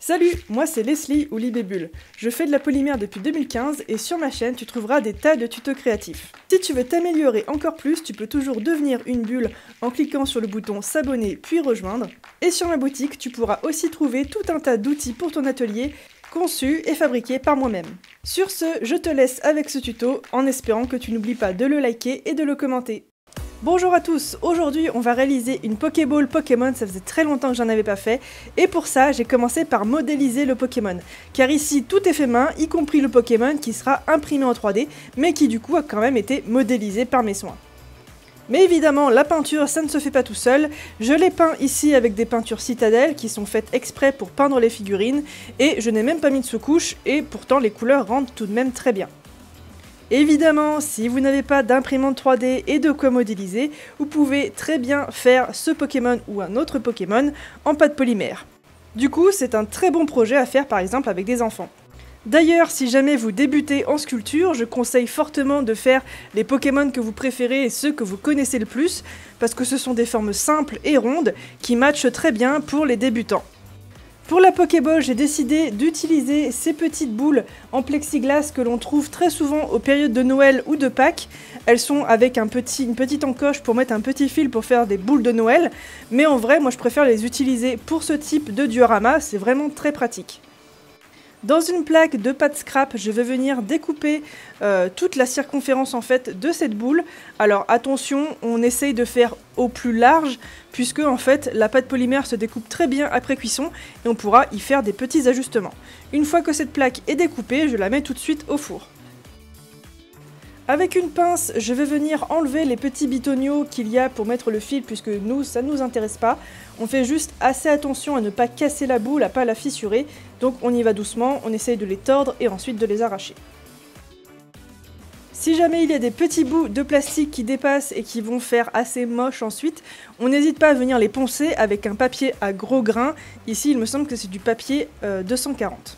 Salut, moi c'est Leslie ou Libébule. Je fais de la polymère depuis 2015 et sur ma chaîne tu trouveras des tas de tutos créatifs. Si tu veux t'améliorer encore plus, tu peux toujours devenir une bulle en cliquant sur le bouton s'abonner puis rejoindre. Et sur ma boutique, tu pourras aussi trouver tout un tas d'outils pour ton atelier conçus et fabriqués par moi-même. Sur ce, je te laisse avec ce tuto en espérant que tu n'oublies pas de le liker et de le commenter. Bonjour à tous, aujourd'hui on va réaliser une Pokéball Pokémon, ça faisait très longtemps que j'en avais pas fait, et pour ça j'ai commencé par modéliser le Pokémon, car ici tout est fait main, y compris le Pokémon qui sera imprimé en 3D, mais qui du coup a quand même été modélisé par mes soins. Mais évidemment la peinture ça ne se fait pas tout seul, je l'ai peint ici avec des peintures citadelles qui sont faites exprès pour peindre les figurines, et je n'ai même pas mis de sous-couche, et pourtant les couleurs rendent tout de même très bien. Évidemment, si vous n'avez pas d'imprimante 3D et de quoi modéliser, vous pouvez très bien faire ce Pokémon ou un autre Pokémon en pâte polymère. Du coup, c'est un très bon projet à faire par exemple avec des enfants. D'ailleurs, si jamais vous débutez en sculpture, je conseille fortement de faire les Pokémon que vous préférez et ceux que vous connaissez le plus, parce que ce sont des formes simples et rondes qui matchent très bien pour les débutants. Pour la Pokéball, j'ai décidé d'utiliser ces petites boules en plexiglas que l'on trouve très souvent aux périodes de Noël ou de Pâques. Elles sont avec une petite encoche pour mettre un petit fil pour faire des boules de Noël. Mais en vrai, moi je préfère les utiliser pour ce type de diorama, c'est vraiment très pratique. Dans une plaque de pâte scrap, je vais venir découper toute la circonférence en fait de cette boule. Alors attention, on essaye de faire au plus large puisque en fait la pâte polymère se découpe très bien après cuisson et on pourra y faire des petits ajustements. Une fois que cette plaque est découpée, je la mets tout de suite au four. Avec une pince, je vais venir enlever les petits bitonniaux qu'il y a pour mettre le fil puisque nous, ça ne nous intéresse pas. On fait juste assez attention à ne pas casser la boule, à pas la fissurer. Donc on y va doucement, on essaye de les tordre et ensuite de les arracher. Si jamais il y a des petits bouts de plastique qui dépassent et qui vont faire assez moche ensuite, on n'hésite pas à venir les poncer avec un papier à gros grains. Ici, il me semble que c'est du papier 240.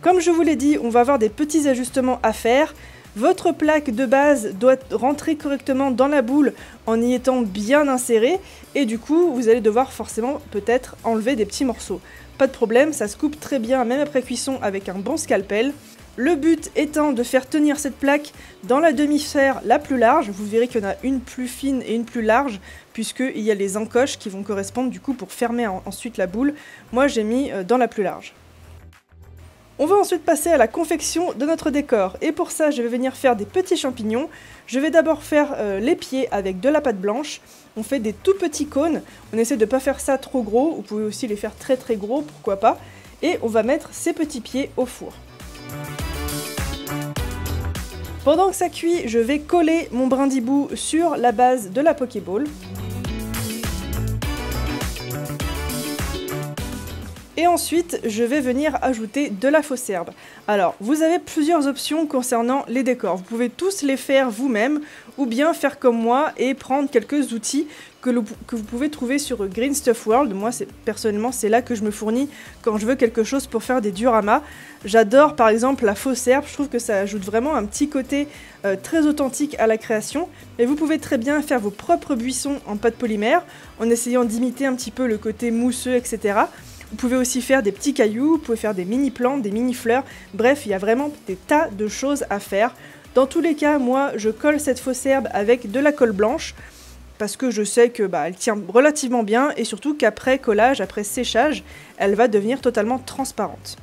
Comme je vous l'ai dit, on va avoir des petits ajustements à faire. Votre plaque de base doit rentrer correctement dans la boule en y étant bien insérée et du coup vous allez devoir forcément peut-être enlever des petits morceaux. Pas de problème, ça se coupe très bien même après cuisson avec un bon scalpel. Le but étant de faire tenir cette plaque dans la demi-sphère la plus large. Vous verrez qu'il y en a une plus fine et une plus large puisqu'il y a les encoches qui vont correspondre du coup pour fermer ensuite la boule. Moi j'ai mis dans la plus large. On va ensuite passer à la confection de notre décor et pour ça je vais venir faire des petits champignons. Je vais d'abord faire les pieds avec de la pâte blanche. On fait des tout petits cônes, on essaie de ne pas faire ça trop gros, vous pouvez aussi les faire très très gros, pourquoi pas. Et on va mettre ces petits pieds au four. Pendant que ça cuit, je vais coller mon brindibou sur la base de la Pokéball. Et ensuite, je vais venir ajouter de la fausse herbe. Alors, vous avez plusieurs options concernant les décors. Vous pouvez tous les faire vous-même, ou bien faire comme moi et prendre quelques outils que vous pouvez trouver sur Green Stuff World. Moi, personnellement, c'est là que je me fournis quand je veux quelque chose pour faire des dioramas. J'adore par exemple la fausse herbe, je trouve que ça ajoute vraiment un petit côté très authentique à la création. Et vous pouvez très bien faire vos propres buissons en pâte polymère, en essayant d'imiter un petit peu le côté mousseux, etc. Vous pouvez aussi faire des petits cailloux, vous pouvez faire des mini-plantes, des mini-fleurs, bref, il y a vraiment des tas de choses à faire. Dans tous les cas, moi, je colle cette fausse herbe avec de la colle blanche, parce que je sais que elle tient relativement bien, et surtout qu'après collage, après séchage, elle va devenir totalement transparente.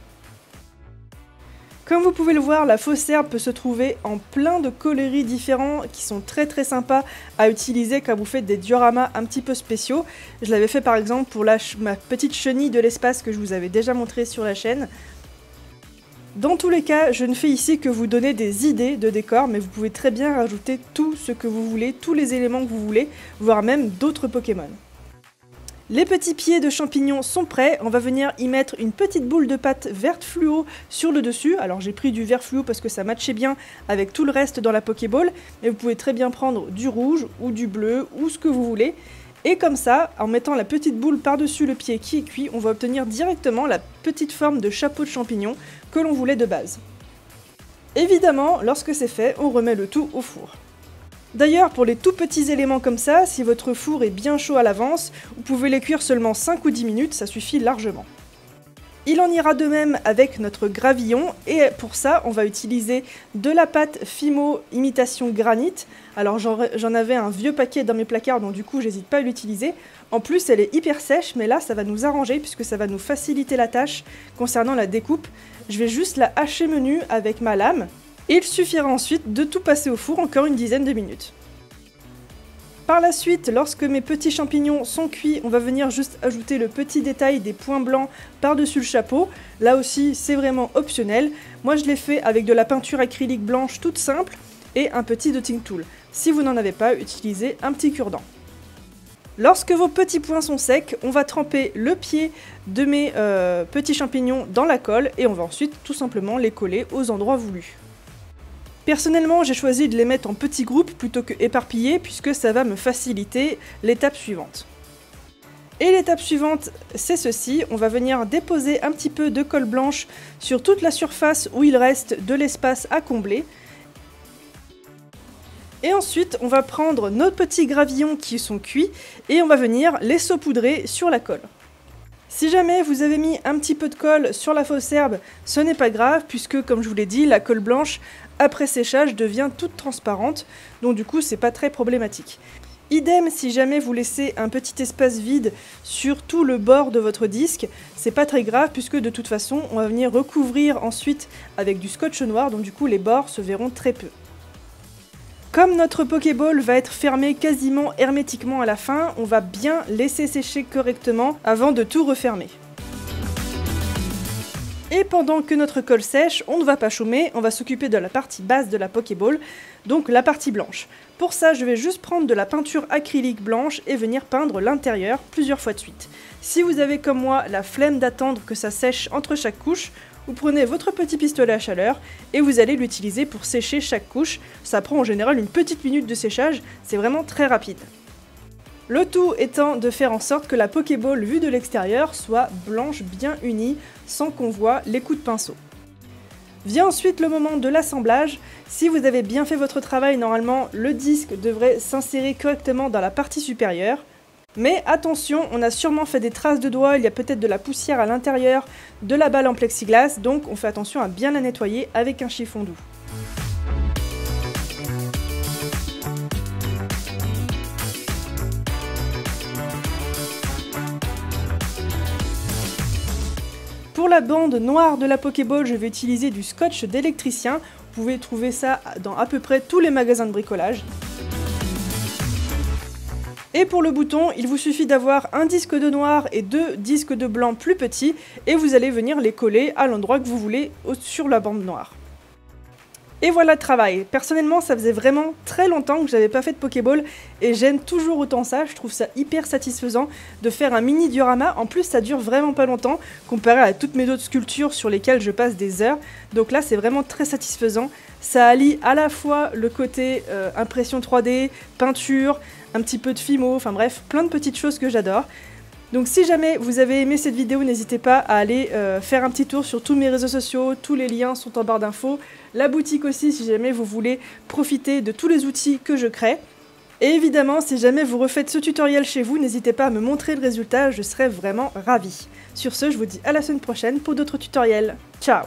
Comme vous pouvez le voir, la fausse herbe peut se trouver en plein de coloris différents qui sont très très sympas à utiliser quand vous faites des dioramas un petit peu spéciaux. Je l'avais fait par exemple pour ma petite chenille de l'espace que je vous avais déjà montré sur la chaîne. Dans tous les cas, je ne fais ici que vous donner des idées de décor, mais vous pouvez très bien rajouter tout ce que vous voulez, tous les éléments que vous voulez, voire même d'autres Pokémon. Les petits pieds de champignons sont prêts, on va venir y mettre une petite boule de pâte verte fluo sur le dessus. Alors j'ai pris du vert fluo parce que ça matchait bien avec tout le reste dans la Pokéball, mais vous pouvez très bien prendre du rouge ou du bleu ou ce que vous voulez. Et comme ça, en mettant la petite boule par-dessus le pied qui est cuit, on va obtenir directement la petite forme de chapeau de champignon que l'on voulait de base. Évidemment, lorsque c'est fait, on remet le tout au four. D'ailleurs, pour les tout petits éléments comme ça, si votre four est bien chaud à l'avance, vous pouvez les cuire seulement 5 ou 10 minutes, ça suffit largement. Il en ira de même avec notre gravillon et pour ça on va utiliser de la pâte Fimo imitation granit. Alors j'en avais un vieux paquet dans mes placards donc du coup j'hésite pas à l'utiliser. En plus elle est hyper sèche mais là ça va nous arranger puisque ça va nous faciliter la tâche concernant la découpe. Je vais juste la hacher menu avec ma lame et il suffira ensuite de tout passer au four encore une dizaine de minutes. Par la suite, lorsque mes petits champignons sont cuits, on va venir juste ajouter le petit détail des points blancs par-dessus le chapeau. Là aussi, c'est vraiment optionnel. Moi, je l'ai fait avec de la peinture acrylique blanche toute simple et un petit dotting tool. Si vous n'en avez pas, utilisez un petit cure-dent. Lorsque vos petits points sont secs, on va tremper le pied de mes petits champignons dans la colle et on va ensuite tout simplement les coller aux endroits voulus. Personnellement, j'ai choisi de les mettre en petits groupes plutôt que éparpillés puisque ça va me faciliter l'étape suivante. Et l'étape suivante, c'est ceci, on va venir déposer un petit peu de colle blanche sur toute la surface où il reste de l'espace à combler. Et ensuite, on va prendre nos petits gravillons qui sont cuits et on va venir les saupoudrer sur la colle. Si jamais vous avez mis un petit peu de colle sur la fausse herbe, ce n'est pas grave puisque, comme je vous l'ai dit, la colle blanche, après séchage, devient toute transparente, donc du coup, c'est pas très problématique. Idem si jamais vous laissez un petit espace vide sur tout le bord de votre disque, c'est pas très grave puisque de toute façon, on va venir recouvrir ensuite avec du scotch noir, donc du coup, les bords se verront très peu. Comme notre Pokéball va être fermé quasiment hermétiquement à la fin, on va bien laisser sécher correctement avant de tout refermer. Et pendant que notre colle sèche, on ne va pas chômer, on va s'occuper de la partie basse de la Pokéball, donc la partie blanche. Pour ça, je vais juste prendre de la peinture acrylique blanche et venir peindre l'intérieur plusieurs fois de suite. Si vous avez comme moi la flemme d'attendre que ça sèche entre chaque couche, vous prenez votre petit pistolet à chaleur et vous allez l'utiliser pour sécher chaque couche. Ça prend en général une petite minute de séchage, c'est vraiment très rapide. Le tout étant de faire en sorte que la Pokéball vue de l'extérieur soit blanche bien unie sans qu'on voit les coups de pinceau. Vient ensuite le moment de l'assemblage. Si vous avez bien fait votre travail, normalement le disque devrait s'insérer correctement dans la partie supérieure. Mais attention, on a sûrement fait des traces de doigts, il y a peut-être de la poussière à l'intérieur de la balle en plexiglas, donc on fait attention à bien la nettoyer avec un chiffon doux. Pour la bande noire de la Pokéball, je vais utiliser du scotch d'électricien. Vous pouvez trouver ça dans à peu près tous les magasins de bricolage. Et pour le bouton, il vous suffit d'avoir un disque de noir et 2 disques de blanc plus petits et vous allez venir les coller à l'endroit que vous voulez sur la bande noire. Et voilà le travail. Personnellement, ça faisait vraiment très longtemps que j'avais pas fait de Pokéball et j'aime toujours autant ça. Je trouve ça hyper satisfaisant de faire un mini diorama. En plus, ça dure vraiment pas longtemps comparé à toutes mes autres sculptures sur lesquelles je passe des heures. Donc là, c'est vraiment très satisfaisant. Ça allie à la fois le côté impression 3D, peinture, un petit peu de Fimo, enfin bref, plein de petites choses que j'adore. Donc si jamais vous avez aimé cette vidéo, n'hésitez pas à aller faire un petit tour sur tous mes réseaux sociaux, tous les liens sont en barre d'infos. La boutique aussi si jamais vous voulez profiter de tous les outils que je crée. Et évidemment, si jamais vous refaites ce tutoriel chez vous, n'hésitez pas à me montrer le résultat, je serais vraiment ravie. Sur ce, je vous dis à la semaine prochaine pour d'autres tutoriels. Ciao!